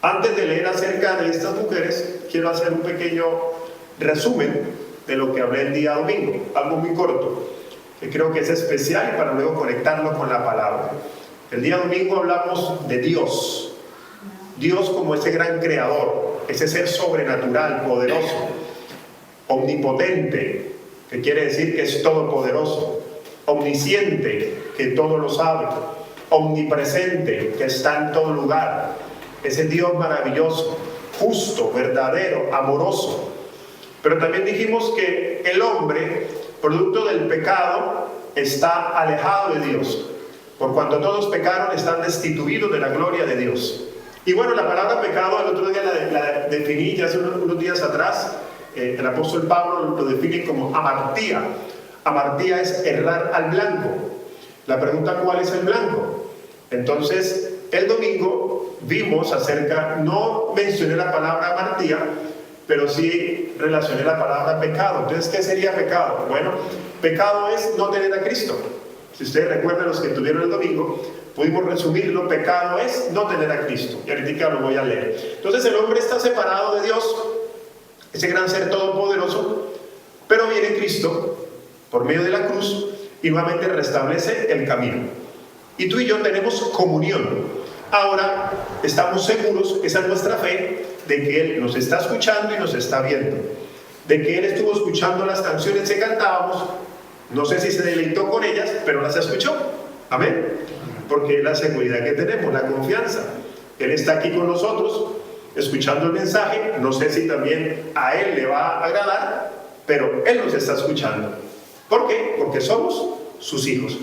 Antes de leer acerca de estas mujeres, quiero hacer un pequeño resumen de lo que hablé el día domingo, algo muy corto, que creo que es especial y para luego conectarlo con la palabra. El día domingo hablamos de Dios, Dios como ese gran creador, ese ser sobrenatural, poderoso, omnipotente, que quiere decir que es todopoderoso, omnisciente, que todo lo sabe, omnipresente, que está en todo lugar, ese Dios maravilloso, justo, verdadero, amoroso. Pero también dijimos que el hombre, producto del pecado, está alejado de Dios. Por cuanto todos pecaron, están destituidos de la gloria de Dios. Y bueno, la palabra pecado el otro día la definí, ya hace unos días atrás, el apóstol Pablo lo define como amartía. Amartía es errar al blanco. La pregunta, ¿cuál es el blanco? Entonces, el domingo vimos acerca, no mencioné la palabra amartía, pero sí relacioné la palabra pecado. Entonces, ¿qué sería pecado? Bueno, pecado es no tener a Cristo. Si ustedes recuerdan, los que tuvieron el domingo, pudimos resumirlo: pecado es no tener a Cristo. Y ahorita lo voy a leer. Entonces, el hombre está separado de Dios, ese gran ser todopoderoso, pero viene Cristo por medio de la cruz y nuevamente restablece el camino. Y tú y yo tenemos comunión. Ahora estamos seguros, esa es nuestra fe, de que Él nos está escuchando y nos está viendo, de que Él estuvo escuchando las canciones que cantábamos. No sé si se deleitó con ellas, pero las escuchó. Amén. Porque es la seguridad que tenemos, la confianza. Él está aquí con nosotros, escuchando el mensaje. No sé si también a Él le va a agradar, pero Él nos está escuchando. ¿Por qué? Porque somos sus hijos.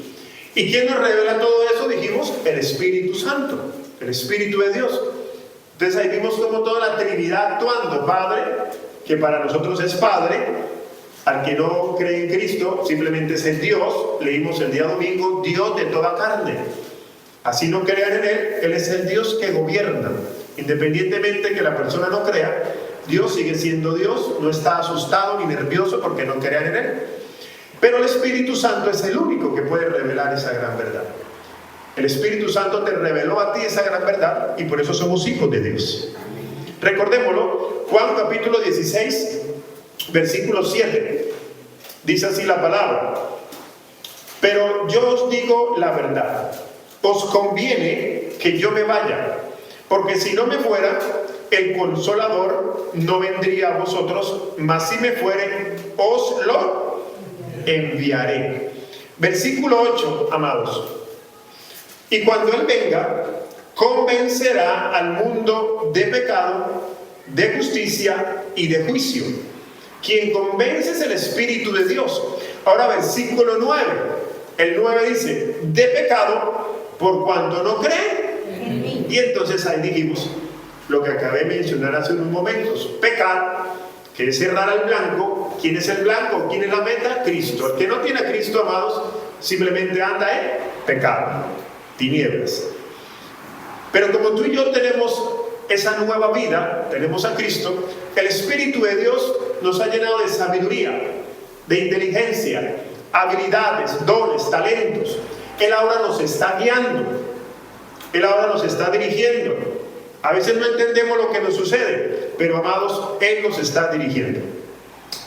¿Y quién nos revela todo eso? Dijimos, el Espíritu Santo, el Espíritu de Dios. Entonces ahí vimos como toda la Trinidad actuando. Padre, que para nosotros es Padre. Al que no cree en Cristo, simplemente es el Dios. Leímos el día domingo, Dios de toda carne. Así no crean en Él, Él es el Dios que gobierna. Independientemente que la persona no crea, Dios sigue siendo Dios, no está asustado ni nervioso porque no crean en Él. Pero el Espíritu Santo es el único que puede revelar esa gran verdad. El Espíritu Santo te reveló a ti esa gran verdad y por eso somos hijos de Dios. Recordémoslo, Juan capítulo 16, versículo 7. Dice así la palabra: pero yo os digo la verdad, os conviene que yo me vaya, porque si no me fuera, el Consolador no vendría a vosotros, mas si me fuere, os lo enviaré. Versículo 8, amados: y cuando Él venga, convencerá al mundo de pecado, de justicia y de juicio. Quien convence es el Espíritu de Dios. Ahora versículo 9. El 9 dice, de pecado, por cuanto no cree en mí. Y entonces ahí dijimos lo que acabé de mencionar hace unos momentos: pecar, que es errar al blanco. ¿Quién es el blanco? ¿Quién es la meta? Cristo. El que no tiene a Cristo, amados, simplemente anda en pecado, tinieblas. Pero como tú y yo tenemos esa nueva vida, tenemos a Cristo, el Espíritu de Dios nos ha llenado de sabiduría, de inteligencia, habilidades, dones, talentos. Él ahora nos está guiando, Él ahora nos está dirigiendo. A veces no entendemos lo que nos sucede, pero amados, Él nos está dirigiendo.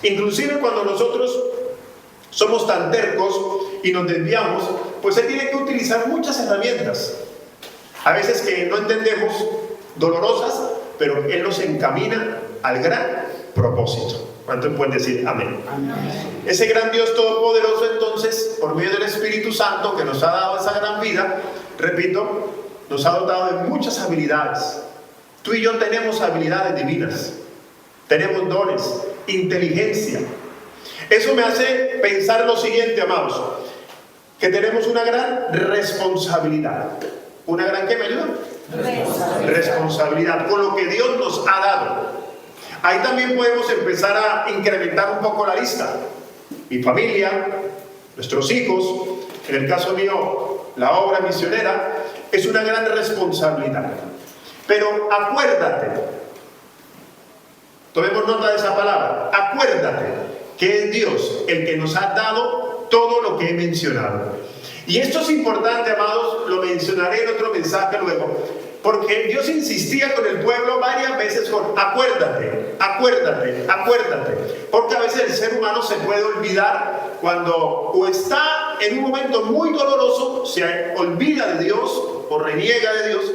Inclusive cuando nosotros somos tan tercos y nos desviamos, pues Él tiene que utilizar muchas herramientas, a veces que no entendemos, dolorosas, pero Él nos encamina al gran propósito. ¿Cuántos pueden decir amén? Amén? Ese gran Dios todopoderoso, entonces, por medio del Espíritu Santo que nos ha dado esa gran vida, repito, nos ha dotado de muchas habilidades. Tú y yo tenemos habilidades divinas, tenemos dones, inteligencia. Eso me hace pensar lo siguiente, amados, que tenemos una gran responsabilidad. ¿Una gran qué me ayuda? Responsabilidad con lo que Dios nos ha dado. Ahí también podemos empezar a incrementar un poco la lista. Mi familia, nuestros hijos, en el caso mío, la obra misionera, es una gran responsabilidad. Pero acuérdate, tomemos nota de esa palabra, acuérdate que es Dios el que nos ha dado todo lo que he mencionado. Y esto es importante, amados, lo mencionaré en otro mensaje luego. Porque Dios insistía con el pueblo varias veces con acuérdate, acuérdate, acuérdate. Porque a veces el ser humano se puede olvidar cuando o está en un momento muy doloroso, se olvida de Dios o reniega de Dios,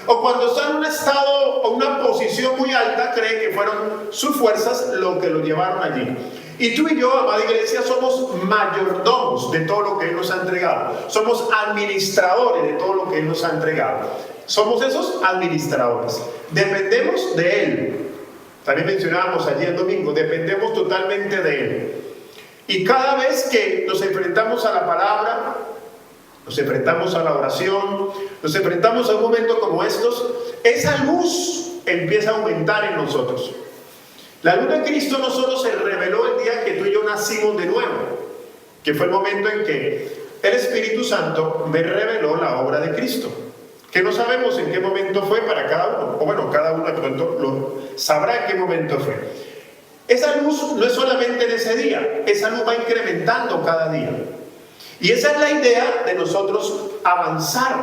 o cuando está en un estado o una posición muy alta, cree que fueron sus fuerzas lo que lo llevaron allí. Y tú y yo, amada iglesia, somos mayordomos de todo lo que Él nos ha entregado. Somos administradores de todo lo que Él nos ha entregado. Somos esos administradores. Dependemos de Él. También mencionábamos ayer el domingo, dependemos totalmente de Él. Y cada vez que nos enfrentamos a la palabra, nos enfrentamos a la oración, nos enfrentamos a un momento como estos, esa luz empieza a aumentar en nosotros. La luz de Cristo no solo se reveló el día que tú y yo nacimos de nuevo, que fue el momento en que el Espíritu Santo me reveló la obra de Cristo, que no sabemos en qué momento fue para cada uno, o bueno, cada uno de pronto lo sabrá en qué momento fue. Esa luz no es solamente en ese día, esa luz va incrementando cada día. Y esa es la idea de nosotros avanzar,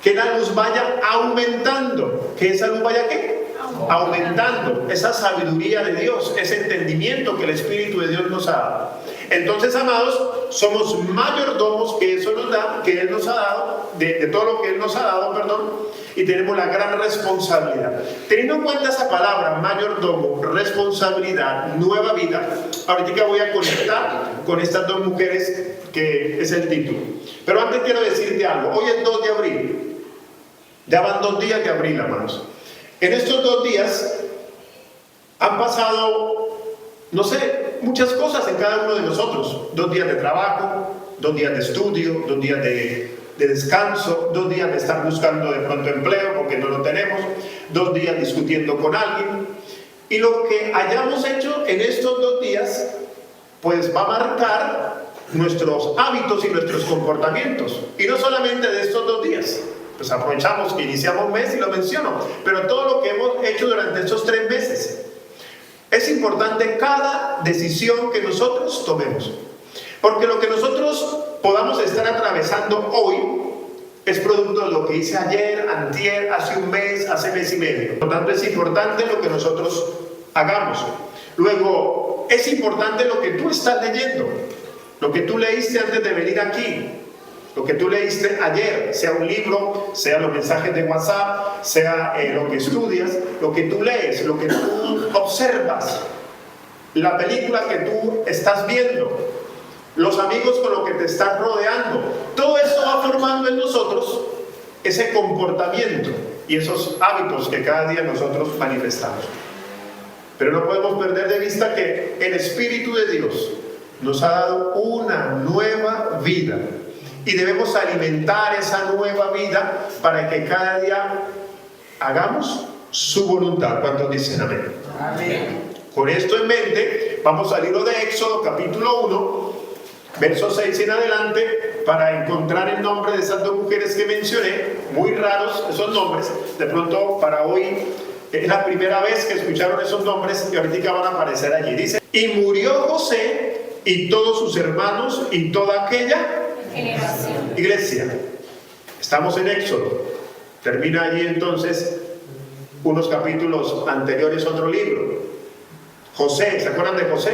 que la luz vaya aumentando, que esa luz vaya ¿qué? Aumentando esa sabiduría de Dios, ese entendimiento que el Espíritu de Dios nos ha dado. Entonces, amados, somos mayordomos que eso nos da, que Él nos ha dado, de todo lo que Él nos ha dado, y tenemos la gran responsabilidad. Teniendo en cuenta esa palabra, mayordomo, responsabilidad, nueva vida, ahorita voy a conectar con estas dos mujeres que es el título. Pero antes quiero decirte algo. Hoy es 2 de abril. Ya van 2 días de abril, amados. En estos 2 días han pasado, no sé, muchas cosas en cada uno de nosotros. 2 días de trabajo, 2 días de estudio, 2 días de descanso, 2 días de estar buscando de pronto empleo porque no lo tenemos, 2 días discutiendo con alguien. Y lo que hayamos hecho en estos 2 días, pues va a marcar nuestros hábitos y nuestros comportamientos. Y no solamente de estos 2 días. Pues aprovechamos que iniciamos un mes y lo menciono, pero todo lo que hemos hecho durante estos 3 meses. Es importante cada decisión que nosotros tomemos, porque lo que nosotros podamos estar atravesando hoy es producto de lo que hice ayer, antier, hace un mes, hace mes y medio. Por lo tanto, es importante lo que nosotros hagamos. Luego, es importante lo que tú estás leyendo, lo que tú leíste antes de venir aquí, lo que tú leíste ayer, sea un libro, sea los mensajes de WhatsApp, sea lo que estudias, lo que tú lees, lo que tú observas, la película que tú estás viendo, los amigos con los que te estás rodeando. Todo eso va formando en nosotros ese comportamiento y esos hábitos que cada día nosotros manifestamos. Pero no podemos perder de vista que el Espíritu de Dios nos ha dado una nueva vida. Y debemos alimentar esa nueva vida para que cada día hagamos su voluntad. ¿Cuántos dicen amén? Amén. Con esto en mente, vamos al libro de Éxodo, capítulo 1, verso 6 en adelante, para encontrar el nombre de esas 2 mujeres que mencioné. Muy raros esos nombres. De pronto, para hoy, es la primera vez que escucharon esos nombres y ahorita van a aparecer allí. Dice: y murió José y todos sus hermanos y toda aquella generación. Iglesia, estamos en Éxodo. Termina allí entonces unos capítulos anteriores otro libro. José, ¿se acuerdan de José?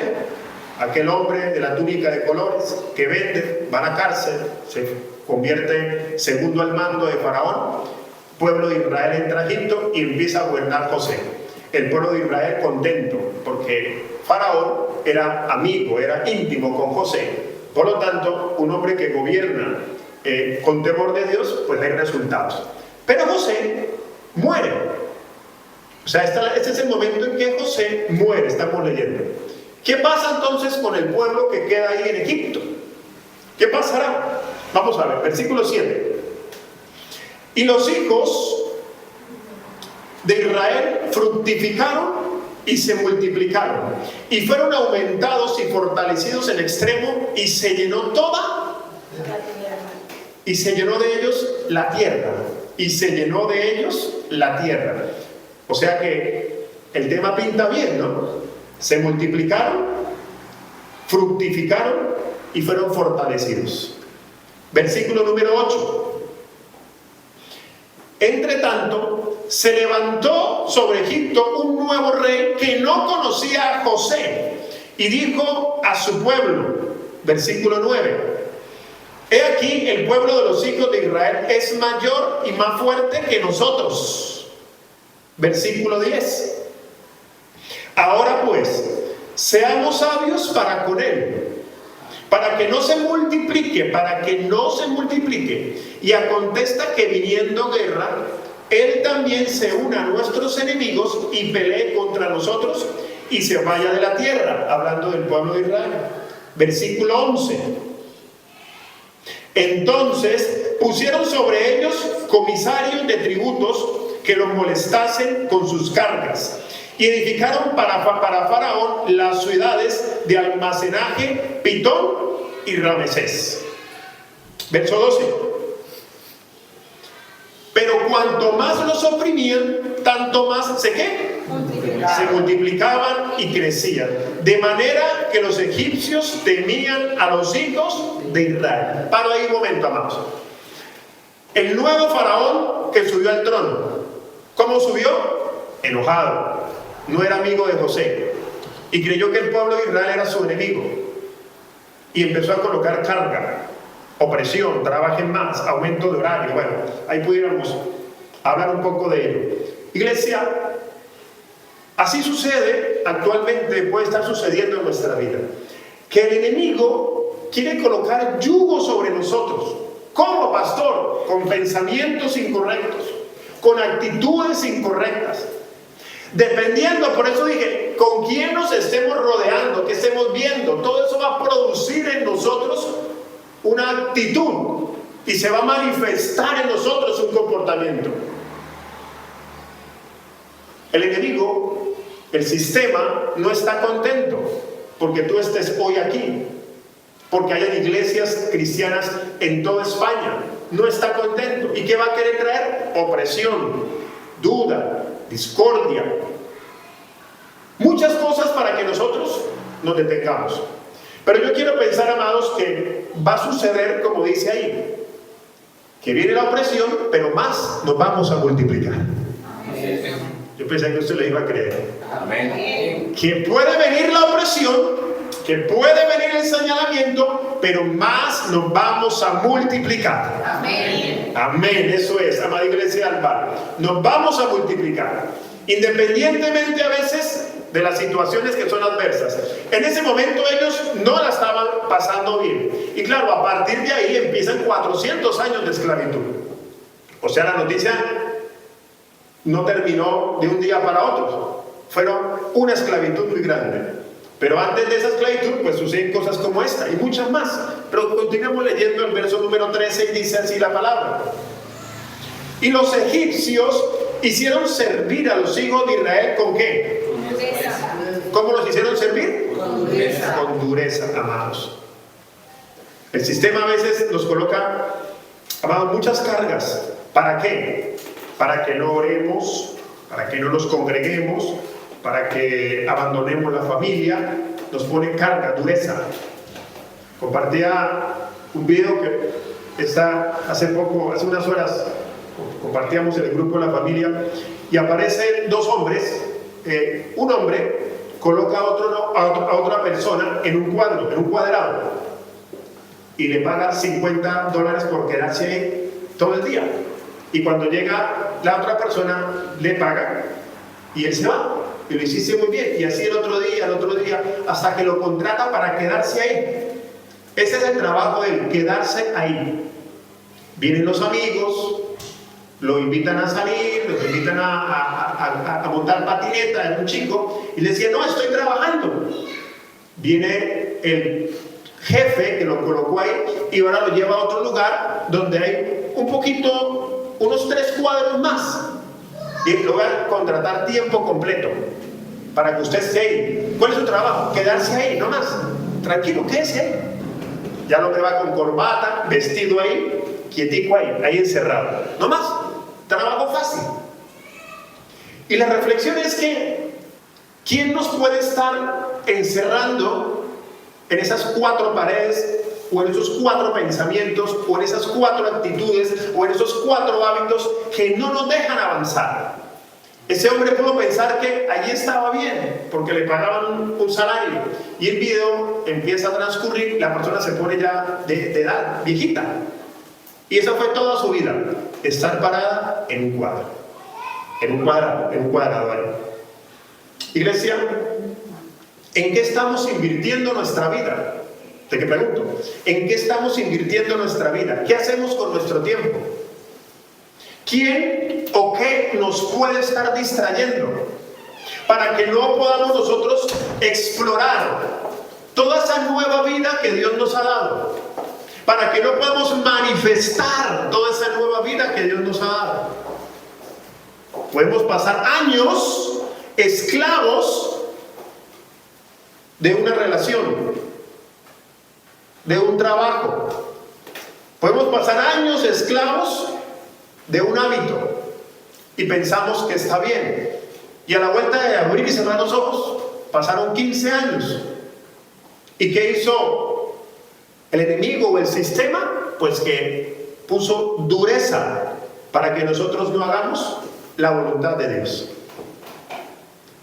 Aquel hombre de la túnica de colores que vende, va a la cárcel, se convierte segundo al mando de Faraón. El pueblo de Israel entra a Egipto y empieza a gobernar José. El pueblo de Israel contento porque Faraón era amigo, era íntimo con José. Por lo tanto, un hombre que gobierna con temor de Dios, pues hay resultados. Pero José muere. O sea, este es el momento en que José muere, estamos leyendo. ¿Qué pasa entonces con el pueblo que queda ahí en Egipto? ¿Qué pasará? Vamos a ver, versículo 7. Y los hijos de Israel fructificaron y se multiplicaron, y fueron aumentados y fortalecidos en extremo, y se llenó toda la tierra. Y se llenó de ellos la tierra. Y se llenó de ellos la tierra. O sea que el tema pinta bien, ¿no? Se multiplicaron, fructificaron y fueron fortalecidos. Versículo número 8. Entre tanto, se levantó sobre Egipto un nuevo rey que no conocía a José y dijo a su pueblo, versículo 9: he aquí, el pueblo de los hijos de Israel es mayor y más fuerte que nosotros. Versículo 10: ahora pues, seamos sabios para con él, para que no se multiplique, y acontezca que viniendo guerra, él también se una a nuestros enemigos y pelee contra nosotros y se vaya de la tierra, hablando del pueblo de Israel. Versículo 11: entonces pusieron sobre ellos comisarios de tributos que los molestasen con sus cargas, y edificaron para Faraón las ciudades de almacenaje Pitón y Ramesés. Verso 12: pero cuanto más los oprimían, tanto más se multiplicaban y crecían, de manera que los egipcios temían a los hijos de Israel. Paro ahí un momento, amados. El nuevo faraón que subió al trono, ¿cómo subió? Enojado. No era amigo de José y creyó que el pueblo de Israel era su enemigo, y empezó a colocar carga, opresión, trabajen más, aumento de horario. Bueno, ahí pudiéramos hablar un poco de ello. Iglesia, así sucede actualmente, puede estar sucediendo en nuestra vida, que el enemigo quiere colocar yugo sobre nosotros. ¿Cómo, pastor? Con pensamientos incorrectos, con actitudes incorrectas. Dependiendo, por eso dije, con quién nos estemos rodeando, qué estemos viendo, todo eso va a producir en nosotros una actitud y se va a manifestar en nosotros un comportamiento. El enemigo, el sistema, no está contento porque tú estés hoy aquí, porque hayan iglesias cristianas en toda España. No está contento. ¿Y qué va a querer traer? Opresión, duda, discordia, muchas cosas para que nosotros nos detengamos. Pero yo quiero pensar, amados, que va a suceder como dice ahí, que viene la opresión, pero más nos vamos a multiplicar. Amén. Yo pensé que usted le iba a creer. Amén. Que puede venir la opresión, que puede venir el señalamiento, pero más nos vamos a multiplicar. Amén. Amén, eso es, amada iglesia del Val. Nos vamos a multiplicar, independientemente a veces de las situaciones que son adversas. En ese momento ellos no la estaban pasando bien. Y claro, a partir de ahí empiezan 400 años de esclavitud. O sea, la noticia no terminó de un día para otro. Fueron una esclavitud muy grande. Pero antes de esa esclavitud, pues suceden cosas como esta y muchas más. Pero continuamos leyendo el verso número 13 y dice así la palabra: y los egipcios hicieron servir a los hijos de Israel ¿con qué? Con dureza. ¿Cómo los hicieron servir? Con dureza. Con dureza, amados. El sistema a veces nos coloca, amados, muchas cargas. ¿Para qué? Para que no oremos, para que no nos congreguemos, para que abandonemos la familia. Nos pone carga, dureza. Compartía un video que está hace poco, hace unas horas, compartíamos en el grupo de la familia, y aparecen dos hombres. Un hombre coloca a otra persona en un cuadro, en un cuadrado, y le paga $50 por quedarse ahí todo el día. Y cuando llega la otra persona, le paga y él se va. Y lo hiciste muy bien. Y así el otro día, hasta que lo contrata para quedarse ahí. Ese es el trabajo de él, quedarse ahí. Vienen los amigos, lo invitan a salir, lo invitan a montar patineta, es un chico, y le decía, no, estoy trabajando. Viene el jefe que lo colocó ahí y ahora lo lleva a otro lugar donde hay un poquito, unos 3 cuadros más, y lo voy a contratar tiempo completo para que usted esté ahí. ¿Cuál es su trabajo? Quedarse ahí, no más. Tranquilo, quédese ahí. Ya lo que va con corbata, vestido ahí, quietico ahí encerrado. No más. Trabajo fácil. Y la reflexión es que ¿quién nos puede estar encerrando en esas 4 paredes o en esos 4 pensamientos, o en esas 4 actitudes, o en esos 4 hábitos que no nos dejan avanzar. Ese hombre pudo pensar que allí estaba bien, porque le pagaban un salario, y el video empieza a transcurrir, la persona se pone ya de edad, viejita, y esa fue toda su vida, estar parada en un cuadro, en un cuadrado. Iglesia, ¿en qué estamos invirtiendo nuestra vida? Te pregunto, ¿en qué estamos invirtiendo nuestra vida? ¿Qué hacemos con nuestro tiempo? ¿Quién o qué nos puede estar distrayendo para que no podamos nosotros explorar toda esa nueva vida que Dios nos ha dado? Para que no podamos manifestar toda esa nueva vida que Dios nos ha dado. Podemos pasar años esclavos de una relación, de un trabajo. Podemos pasar años esclavos de un hábito y pensamos que está bien. Y a la vuelta de abrir y cerrar los ojos, pasaron 15 años. ¿Y qué hizo el enemigo o el sistema? Pues que puso dureza para que nosotros no hagamos la voluntad de Dios.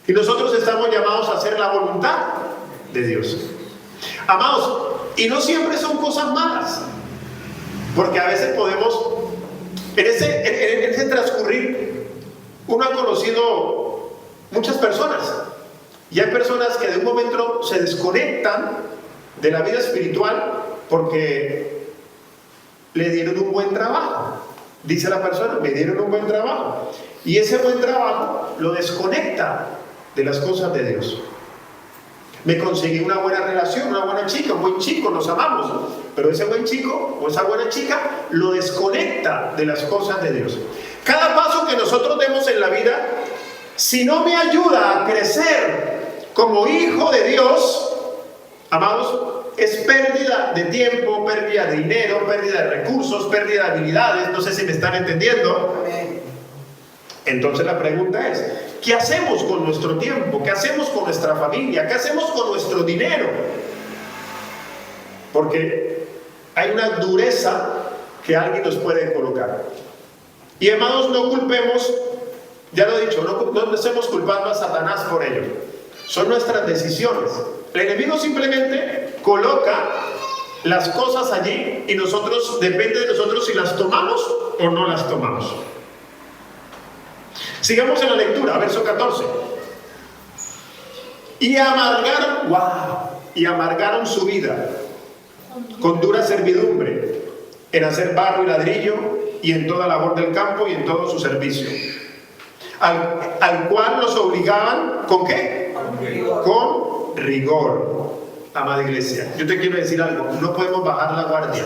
Y nosotros estamos llamados a hacer la voluntad de Dios. Amados, y no siempre son cosas malas, porque a veces podemos, en ese transcurrir, uno ha conocido muchas personas, y hay personas que de un momento se desconectan de la vida espiritual porque le dieron un buen trabajo. Dice la persona, me dieron un buen trabajo, y ese buen trabajo lo desconecta de las cosas de Dios. Me conseguí una buena relación, una buena chica, un buen chico, nos amamos, pero ese buen chico o esa buena chica lo desconecta de las cosas de Dios. Cada paso que nosotros demos en la vida, si no me ayuda a crecer como hijo de Dios, amados, es pérdida de tiempo, pérdida de dinero, pérdida de recursos, pérdida de habilidades. No sé si me están entendiendo. Entonces la pregunta es, ¿qué hacemos con nuestro tiempo? ¿Qué hacemos con nuestra familia? ¿Qué hacemos con nuestro dinero? Porque hay una dureza que alguien nos puede colocar. Y hermanos, no culpemos, ya lo he dicho, no estemos culpando a Satanás por ello. Son nuestras decisiones. El enemigo simplemente coloca las cosas allí y nosotros, depende de nosotros si las tomamos o no las tomamos. Sigamos en la lectura, verso 14. Y amargaron su vida con dura servidumbre en hacer barro y ladrillo y en toda labor del campo y en todo su servicio, al cual los obligaban, ¿con qué? Con rigor. Amada iglesia, yo te quiero decir algo, no podemos bajar la guardia.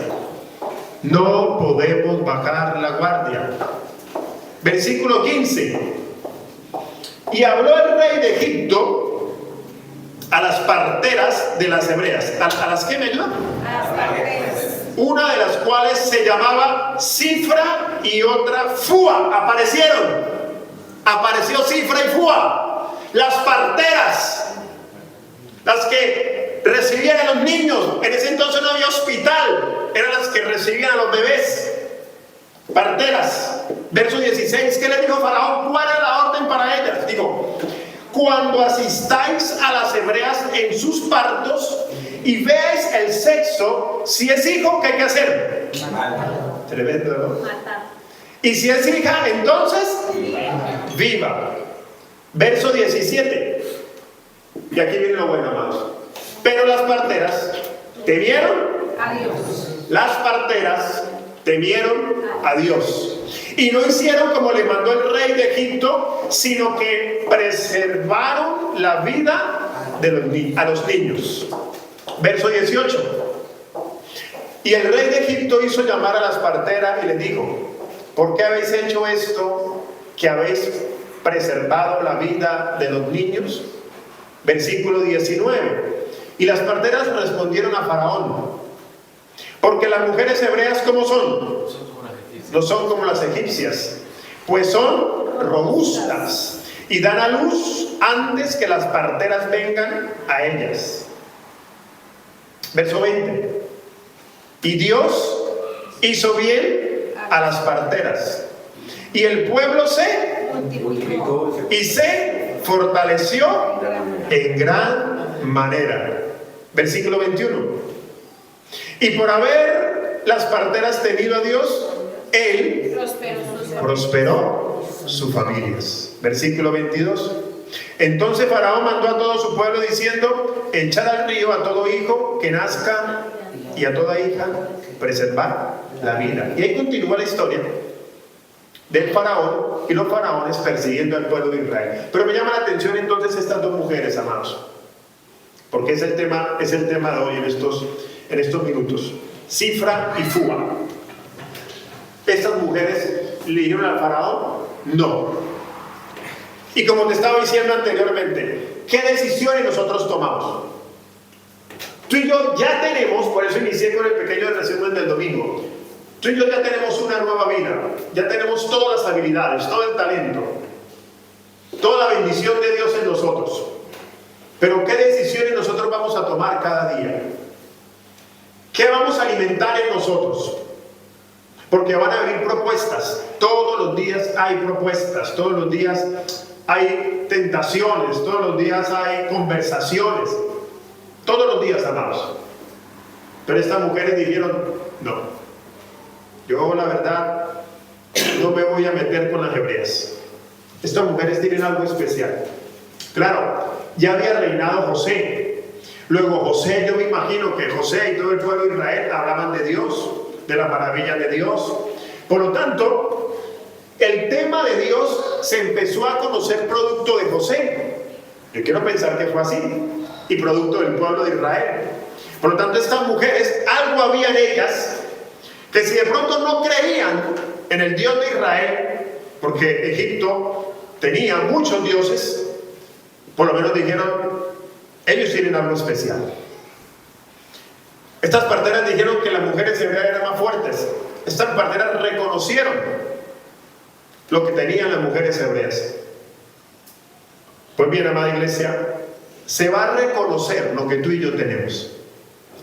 No podemos bajar la guardia. Versículo 15. Y habló el rey de Egipto a las parteras de las hebreas. ¿A las qué me ayudan? A las parteras. Una de las cuales se llamaba Cifra y otra Fua. Apareció Cifra y Fua. Las parteras, las que recibían a los niños. En ese entonces no había hospital, eran las que recibían a los bebés. Parteras. Verso 16, ¿qué le dijo Faraón? ¿Cuál era la orden para ellas? Digo, cuando asistáis a las hebreas en sus partos y veáis el sexo, si es hijo, ¿qué hay que hacer? Tremendo, ¿no? Matar. Y si es hija, entonces viva. Verso 17. Y aquí viene lo bueno, amados. Pero las parteras temieron a Dios. Las parteras temieron a Dios y no hicieron como le mandó el rey de Egipto, sino que preservaron la vida a los niños. Verso 18. Y el rey de Egipto hizo llamar a las parteras y les dijo: ¿por qué habéis hecho esto, que habéis preservado la vida de los niños? Versículo 19. Y las parteras respondieron a Faraón: porque las mujeres hebreas, ¿cómo son? No son como las egipcias, pues son robustas y dan a luz antes que las parteras vengan a ellas. Verso 20. Y Dios hizo bien a las parteras. Y el pueblo se multiplicó y se fortaleció en gran manera. Versículo 21. Y por haber las parteras tenido a Dios, Él prosperó sus familias. Versículo 22. Entonces Faraón mandó a todo su pueblo diciendo: echad al río a todo hijo que nazca y a toda hija preservar la vida. Y ahí continúa la historia del faraón y los faraones persiguiendo al pueblo de Israel. Pero me llama la atención entonces estas dos mujeres, amados, porque es el tema de hoy en estos minutos. Cifra y Fúa. ¿Estas mujeres le dijeron al faraón? No. Y como te estaba diciendo anteriormente, ¿qué decisiones nosotros tomamos? Tú y yo ya tenemos, por eso inicié con el pequeño resumen del domingo, tú y yo ya tenemos una nueva vida, ya tenemos todas las habilidades, todo el talento, toda la bendición de Dios en nosotros. Pero ¿qué decisiones nosotros vamos a tomar cada día? ¿Qué vamos a alimentar en nosotros? Porque van a venir propuestas, todos los días hay propuestas, todos los días hay tentaciones, todos los días hay conversaciones, todos los días, amados. Pero estas mujeres dijeron: no, yo la verdad no me voy a meter con las hebreas. Estas mujeres tienen algo especial. Claro, ya había reinado José. Luego José, yo me imagino que José y todo el pueblo de Israel hablaban de Dios, de las maravillas de Dios. Por lo tanto, el tema de Dios se empezó a conocer producto de José. Yo quiero pensar que fue así. Y producto del pueblo de Israel. Por lo tanto, estas mujeres, algo había en ellas, que si de pronto no creían en el Dios de Israel, porque Egipto tenía muchos dioses, por lo menos dijeron: ellos tienen algo especial. Estas parteras dijeron que las mujeres hebreas eran más fuertes. Estas parteras reconocieron lo que tenían las mujeres hebreas. Pues bien, amada iglesia, se va a reconocer lo que tú y yo tenemos.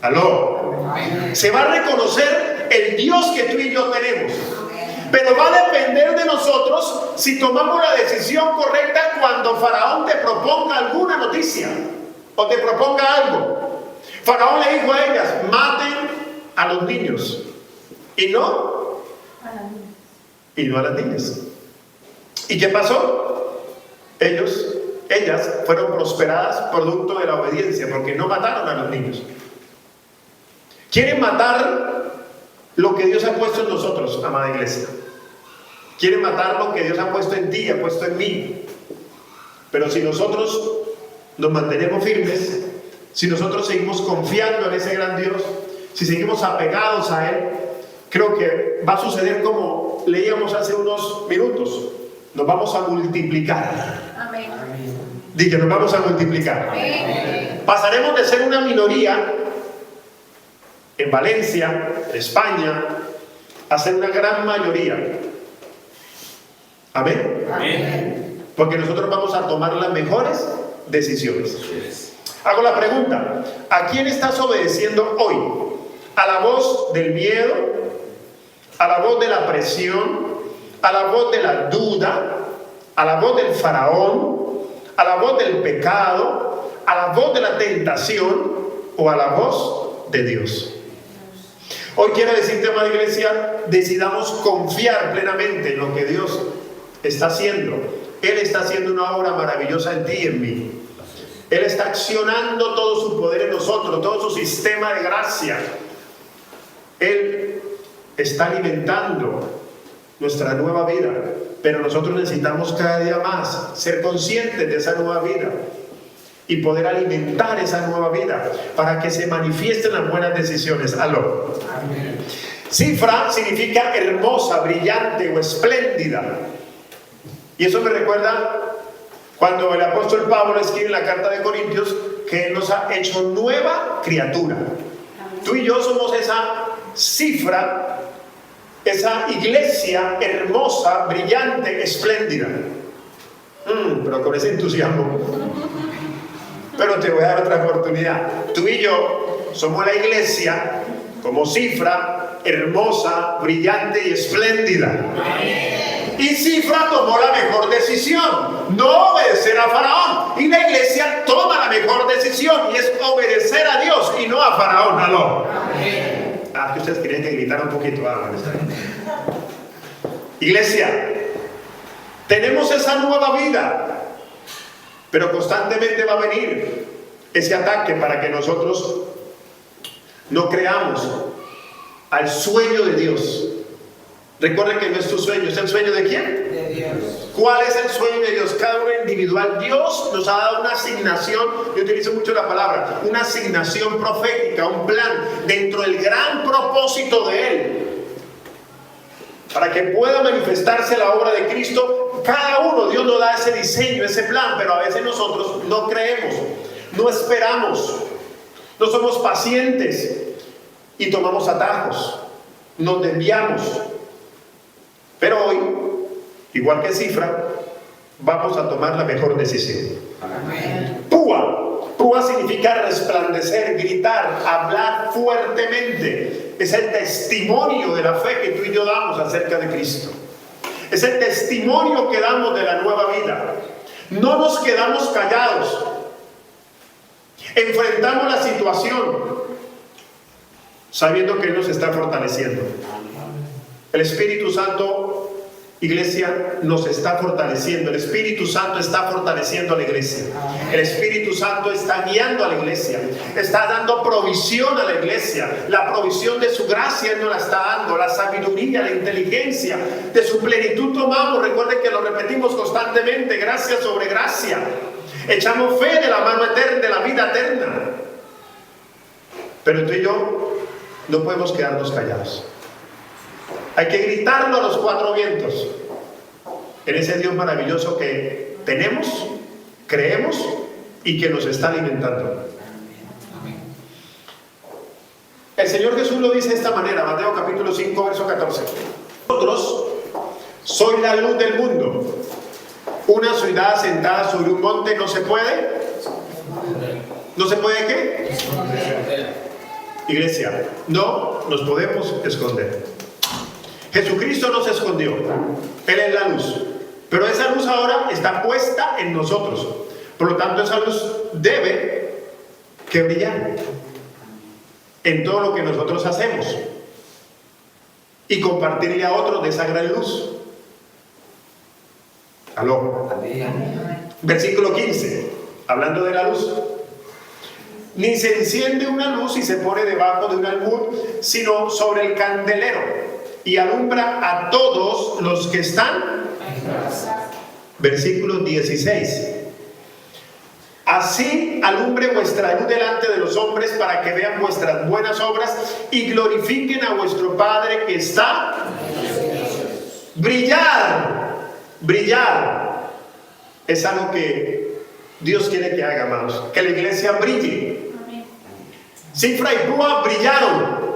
¿Aló? Se va a reconocer el Dios que tú y yo tenemos. Pero va a depender de nosotros si tomamos la decisión correcta cuando Faraón te proponga alguna noticia o te proponga algo. Faraón le dijo a ellas: maten a los niños y no a las niñas. ¿Y qué pasó? Ellas fueron prosperadas producto de la obediencia, porque no mataron a los niños. Quieren matar lo que Dios ha puesto en nosotros, amada iglesia. Quieren matar lo que Dios ha puesto en ti, ha puesto en mí. Pero si nosotros nos mantenemos firmes, si nosotros seguimos confiando en ese gran Dios, si seguimos apegados a Él, creo que va a suceder como leíamos hace unos minutos. Nos vamos a multiplicar. Amén. Dije, nos vamos a multiplicar. Amén. Pasaremos de ser una minoría en Valencia, en España, a ser una gran mayoría. Amén. Amén. Porque nosotros vamos a tomar las mejores decisiones. Hago la pregunta: ¿a quién estás obedeciendo hoy? ¿A la voz del miedo? ¿A la voz de la presión? ¿A la voz de la duda? ¿A la voz del faraón? ¿A la voz del pecado? ¿A la voz de la tentación? ¿O a la voz de Dios? Hoy quiero decirte, amada iglesia, decidamos confiar plenamente en lo que Dios está haciendo. Él está haciendo una obra maravillosa en ti y en mí. Él está accionando todo su poder en nosotros, todo su sistema de gracia. Él está alimentando nuestra nueva vida, pero nosotros necesitamos cada día más ser conscientes de esa nueva vida y poder alimentar esa nueva vida para que se manifiesten las buenas decisiones. Aló. Amén. Cifra significa hermosa, brillante o espléndida. Y eso me recuerda cuando el apóstol Pablo escribe en la carta de Corintios que Él nos ha hecho nueva criatura. Tú y yo somos esa cifra, esa iglesia hermosa, brillante, espléndida. Pero con ese entusiasmo. Pero te voy a dar otra oportunidad. Tú y yo somos la iglesia como Cifra, hermosa, brillante y espléndida. Y Cifra tomó la mejor decisión, no obedecer a Faraón. Y la iglesia toma la mejor decisión, y es obedecer a Dios y no a Faraón. ¿Aló? Ah, que ustedes querían que gritara un poquito. Iglesia, tenemos esa nueva vida, pero constantemente va a venir ese ataque para que nosotros no creamos al sueño de Dios. Recuerden que no es tu sueño, ¿es el sueño de quién? De Dios. ¿Cuál es el sueño de Dios? Cada uno individual. Dios nos ha dado una asignación, yo utilizo mucho la palabra, una asignación profética, un plan dentro del gran propósito de Él, para que pueda manifestarse la obra de Cristo. Cada uno, Dios nos da ese diseño, ese plan, pero a veces nosotros no creemos, no esperamos, no somos pacientes y tomamos atajos, nos desviamos. Pero hoy, igual que Cifra, vamos a tomar la mejor decisión. Amén. Púa. Púa significa resplandecer, gritar, hablar fuertemente. Es el testimonio de la fe que tú y yo damos acerca de Cristo. Es el testimonio que damos de la nueva vida. No nos quedamos callados. Enfrentamos la situación sabiendo que Él nos está fortaleciendo. El Espíritu Santo, iglesia, nos está fortaleciendo. El Espíritu Santo está fortaleciendo a la iglesia. El Espíritu Santo está guiando a la iglesia. Está dando provisión a la iglesia. La provisión de su gracia Él nos la está dando. La sabiduría, la inteligencia, de su plenitud tomamos. Recuerden que lo repetimos constantemente. Gracia sobre gracia. Echamos fe de la mano eterna, de la vida eterna. Pero tú y yo no podemos quedarnos callados. Hay que gritarlo a los cuatro vientos en ese Dios maravilloso que tenemos, creemos y que nos está alimentando. El Señor Jesús lo dice de esta manera, Mateo capítulo 5, verso 14. Vosotros sois la luz del mundo. Una ciudad asentada sobre un monte no se puede. ¿No se puede qué? Iglesia, no nos podemos esconder. Jesucristo no se escondió, Él es la luz, pero esa luz ahora está puesta en nosotros. Por lo tanto, esa luz debe que brillar en todo lo que nosotros hacemos y compartirle a otros de esa gran luz. Aló. Versículo 15, hablando de la luz. Ni se enciende una luz y se pone debajo de un almud, sino sobre el candelero, y alumbra a todos los que están. Versículo 16. Así alumbre vuestra luz delante de los hombres, para que vean vuestras buenas obras y glorifiquen a vuestro Padre que está. Brillar. Brillar es algo que Dios quiere que haga, hermanos. Que la iglesia brille. Cifra y Púa brillaron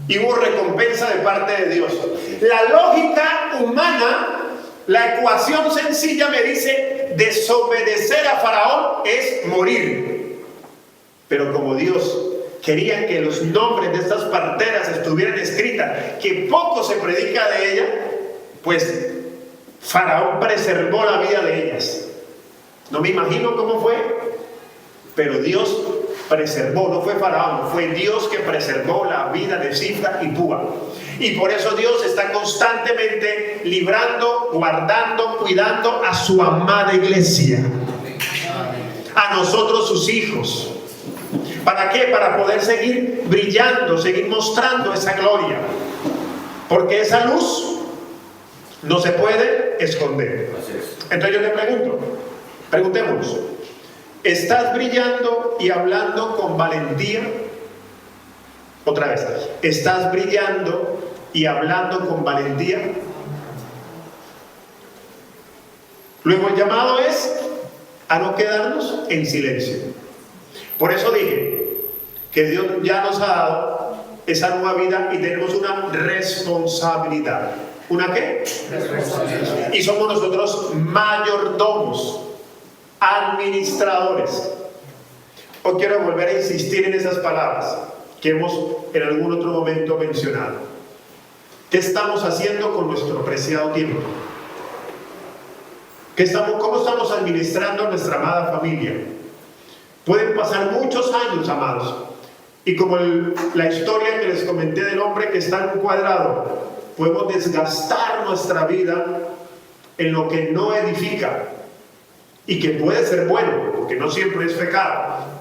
y hubo recompensa de parte de Dios. La lógica humana, la ecuación sencilla me dice: desobedecer a Faraón es morir. Pero como Dios quería que los nombres de estas parteras estuvieran escritas, que poco se predica de ella, pues Faraón preservó la vida de ellas. No me imagino cómo fue, pero Dios preservó. No fue Faraón, fue Dios que preservó la vida de Cifra y Púa. Y por eso Dios está constantemente librando, guardando, cuidando a su amada iglesia, a nosotros sus hijos. ¿Para qué? Para poder seguir brillando, seguir mostrando esa gloria, porque esa luz no se puede esconder. Entonces yo le pregunto, preguntémonos: ¿estás brillando y hablando con valentía? Otra vez, ¿estás brillando y hablando con valentía? Luego el llamado es a no quedarnos en silencio. Por eso dije que Dios ya nos ha dado esa nueva vida y tenemos una responsabilidad. ¿Una qué? Responsabilidad. Y somos nosotros mayordomos, administradores. Hoy quiero volver a insistir en esas palabras. que hemos en algún otro momento mencionado. ¿Qué estamos haciendo con nuestro preciado tiempo? ¿Cómo estamos administrando nuestra amada familia? Pueden pasar muchos años, amados, y como la historia que les comenté del hombre que está en un cuadrado, podemos desgastar nuestra vida en lo que no edifica y que puede ser bueno, porque no siempre es pecado.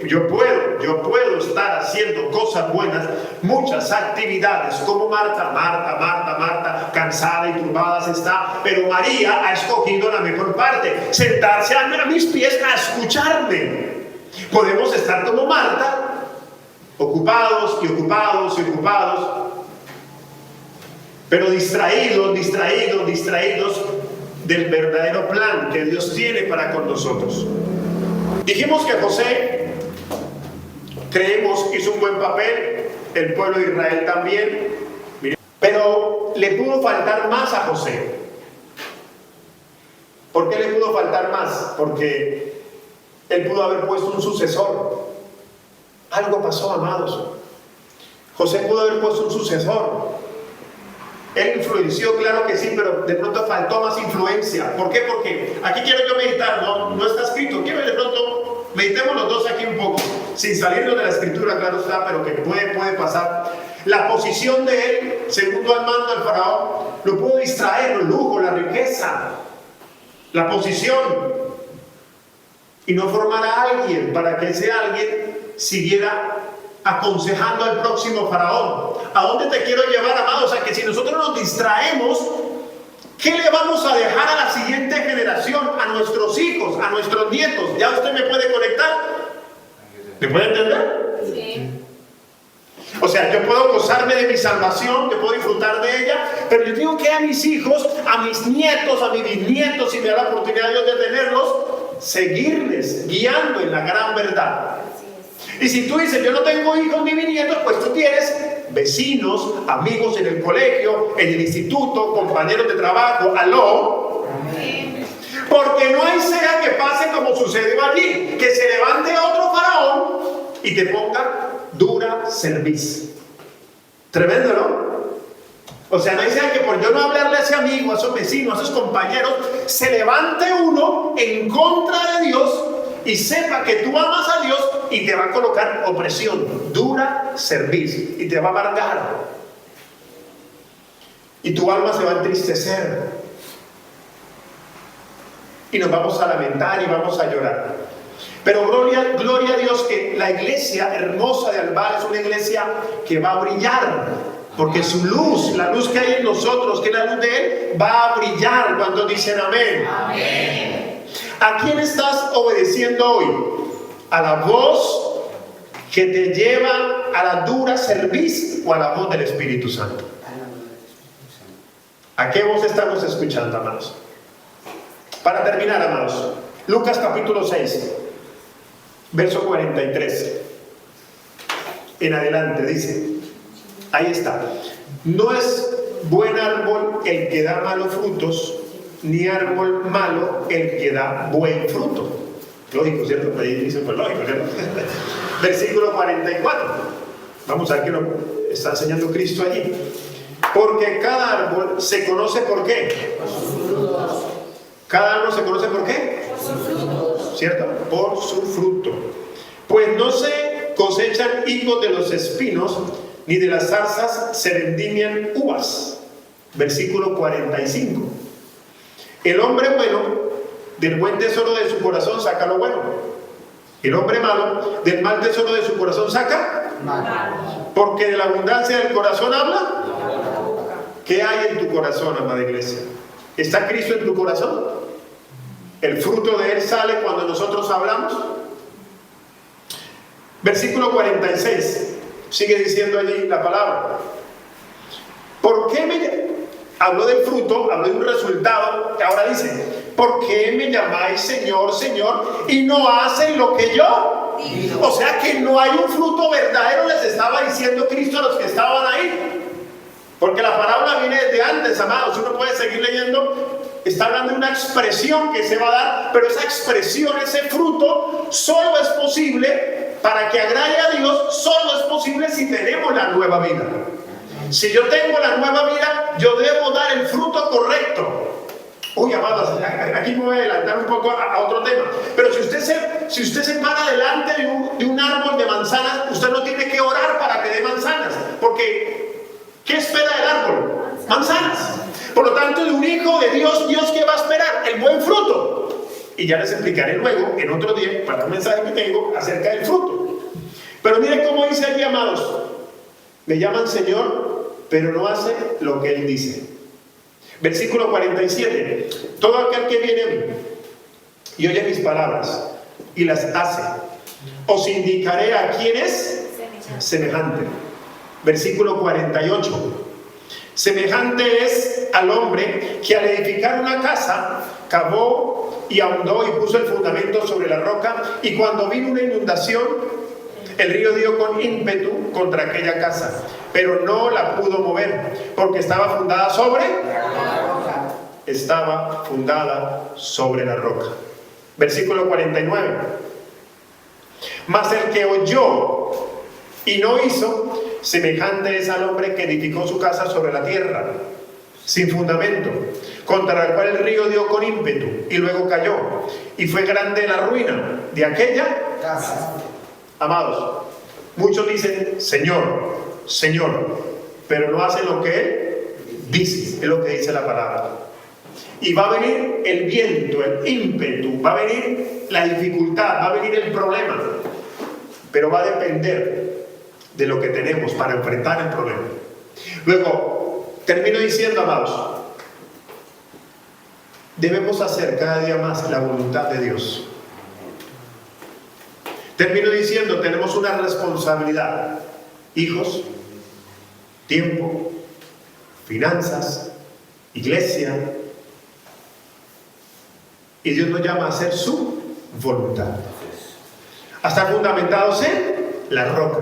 Yo puedo estar haciendo cosas buenas, muchas actividades, como Marta, cansada y turbada se está, pero María ha escogido la mejor parte, sentarse a mis pies a escucharme. Podemos estar como Marta, ocupados, pero distraídos del verdadero plan que Dios tiene para con nosotros. Dijimos que José, creemos, hizo un buen papel, el pueblo de Israel también, pero le pudo faltar más a José. ¿Por qué le pudo faltar más? Porque él pudo haber puesto un sucesor. Algo pasó, amados. José pudo haber puesto un sucesor. Él influenció, claro que sí, pero de pronto faltó más influencia. ¿Por qué? Porque aquí quiero yo meditar, no está escrito. Quiero de pronto, meditemos los dos aquí un poco, sin salirnos de la escritura, claro está, pero que puede pasar. La posición de él, segundo al mando del faraón, lo pudo distraer, el lujo, la riqueza, la posición, y no formar a alguien para que ese alguien siguiera aconsejando al próximo faraón. ¿A dónde te quiero llevar, amados? A que si nosotros nos distraemos, ¿qué le vamos a dejar a la siguiente generación, a nuestros hijos, a nuestros nietos? ¿Ya usted me puede conectar? ¿Me puede entender? Sí. O sea, yo puedo gozarme de mi salvación, yo puedo disfrutar de ella, pero yo tengo que a mis hijos, a mis nietos, a mis bisnietos, si me da la oportunidad Dios de tenerlos, seguirles guiando en la gran verdad. Y si tú dices, yo no tengo hijos ni bisnietos, pues tú tienes vecinos, amigos en el colegio, en el instituto, compañeros de trabajo, aló. Amén. Porque no hay sea que pase como sucedió allí, que se levante otro faraón y te ponga dura cerviz. Tremendo, ¿no? O sea, no hay sea que por yo no hablarle a ese amigo, a esos vecinos, a esos compañeros, se levante uno en contra de Dios y sepa que tú amas a Dios y te va a colocar opresión, dura cerviz, y te va a amargar. Y tu alma se va a entristecer. Y nos vamos a lamentar y vamos a llorar. Pero gloria a Dios que la iglesia hermosa de Albal es una iglesia que va a brillar. Porque su luz, la luz que hay en nosotros, que es la luz de Él, va a brillar. Cuando dicen amén. Amén. ¿A quién estás obedeciendo hoy? ¿A la voz que te lleva a la dura cerviz o a la voz del Espíritu Santo? ¿A qué voz estamos escuchando, amados? Para terminar, amados, Lucas capítulo 6, verso 43 en adelante dice, ahí está: no es buen árbol el que da malos frutos, ni árbol malo el que da buen fruto. Lógico, ¿cierto? Ahí dice, pues lógico, ¿cierto? Versículo 44. Vamos a ver qué nos está enseñando Cristo allí. Porque cada árbol se conoce por qué. Por sus frutos. Cada árbol se conoce por qué. Por sus frutos. ¿Cierto? Por su fruto. Pues no se cosechan higos de los espinos, ni de las zarzas se vendimian uvas. Versículo 45. El hombre bueno del buen tesoro de su corazón saca lo bueno. El hombre malo del mal tesoro de su corazón saca. Porque de la abundancia del corazón habla. ¿Qué hay en tu corazón, amada iglesia? ¿Está Cristo en tu corazón? ¿El fruto de Él sale cuando nosotros hablamos? Versículo 46. Sigue diciendo allí la palabra. ¿Por qué habló del fruto, habló de un resultado, que ahora dice, ¿por qué me llamáis Señor, Señor, y no hacen lo que yo digo? O sea que no hay un fruto verdadero, les estaba diciendo Cristo a los que estaban ahí. Porque la parábola viene desde antes, amados. Uno puede seguir leyendo. Está hablando de una expresión que se va a dar, pero esa expresión, ese fruto, solo es posible para que agrade a Dios solo es posible si tenemos la nueva vida. Si yo tengo la nueva vida, yo debo dar el fruto correcto. Uy, amados, aquí me voy a adelantar un poco a otro tema. Pero si usted se para delante de un árbol de manzanas, usted no tiene que orar para que dé manzanas. Porque, ¿qué espera el árbol? Manzanas. Por lo tanto, de un hijo de Dios, ¿Dios qué va a esperar? El buen fruto. Y ya les explicaré luego, en otro día, para un mensaje que tengo acerca del fruto. Pero miren cómo dice aquí, amados. Me llaman Señor, pero no hace lo que Él dice. Versículo 47. Todo aquel que viene a mí y oye mis palabras y las hace, os indicaré a quién es semejante. Versículo 48. Semejante es al hombre que al edificar una casa cavó y ahondó y puso el fundamento sobre la roca, y cuando vino una inundación, el río dio con ímpetu contra aquella casa, pero no la pudo mover, porque estaba fundada sobre la roca. Versículo 49. Mas el que oyó y no hizo, semejante es al hombre que edificó su casa sobre la tierra, sin fundamento, contra la cual el río dio con ímpetu y luego cayó, y fue grande la ruina de aquella casa. Amados, muchos dicen Señor, Señor, pero no hacen lo que Él dice, es lo que dice la palabra. Y va a venir el viento, el ímpetu, va a venir la dificultad, va a venir el problema, pero va a depender de lo que tenemos para enfrentar el problema. Luego, termino diciendo, amados, debemos hacer cada día más la voluntad de Dios. Termino diciendo, tenemos una responsabilidad: hijos, tiempo, finanzas, iglesia. Y Dios nos llama a hacer su voluntad, a estar fundamentados en la roca.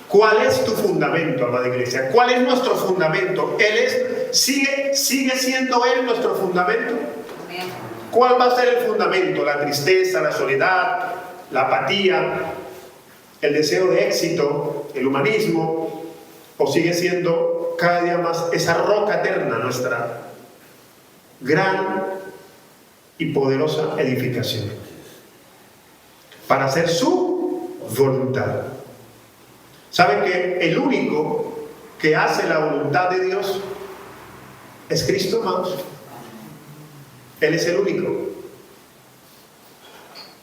¿Cuál es tu fundamento, amada iglesia? ¿Cuál es nuestro fundamento? ¿Sigue siendo Él nuestro fundamento? ¿Cuál va a ser el fundamento? ¿La tristeza, la soledad, la apatía, el deseo de éxito, el humanismo? ¿O sigue siendo cada día más esa roca eterna, nuestra gran y poderosa edificación, para hacer su voluntad? ¿Saben que el único que hace la voluntad de Dios es Cristo, amados? Él es el único.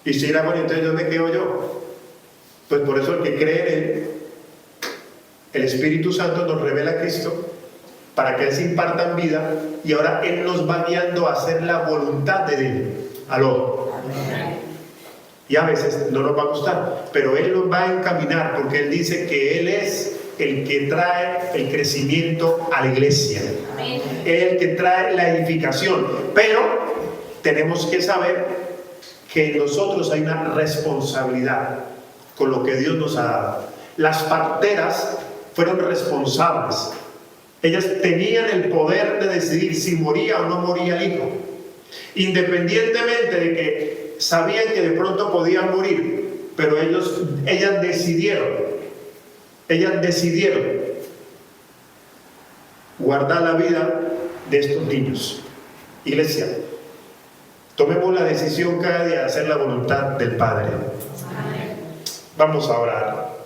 Y si era bueno, entonces ¿dónde quedo yo? Pues por eso el que cree en Él, el Espíritu Santo nos revela a Cristo para que Él se imparta en vida, y ahora Él nos va guiando a hacer la voluntad de Él. Aló. Amén. Y a veces no nos va a gustar, pero Él nos va a encaminar, porque Él dice que Él es el que trae el crecimiento a la iglesia. Amén. Él es el que trae la edificación. Pero tenemos que saber que en nosotros hay una responsabilidad con lo que Dios nos ha dado. Las parteras fueron responsables. Ellas tenían el poder de decidir si moría o no moría el hijo, independientemente de que sabían que de pronto podían morir, pero ellas decidieron guardar la vida de estos niños. Iglesia, tomemos la decisión cada día de hacer la voluntad del Padre. Vamos a orar.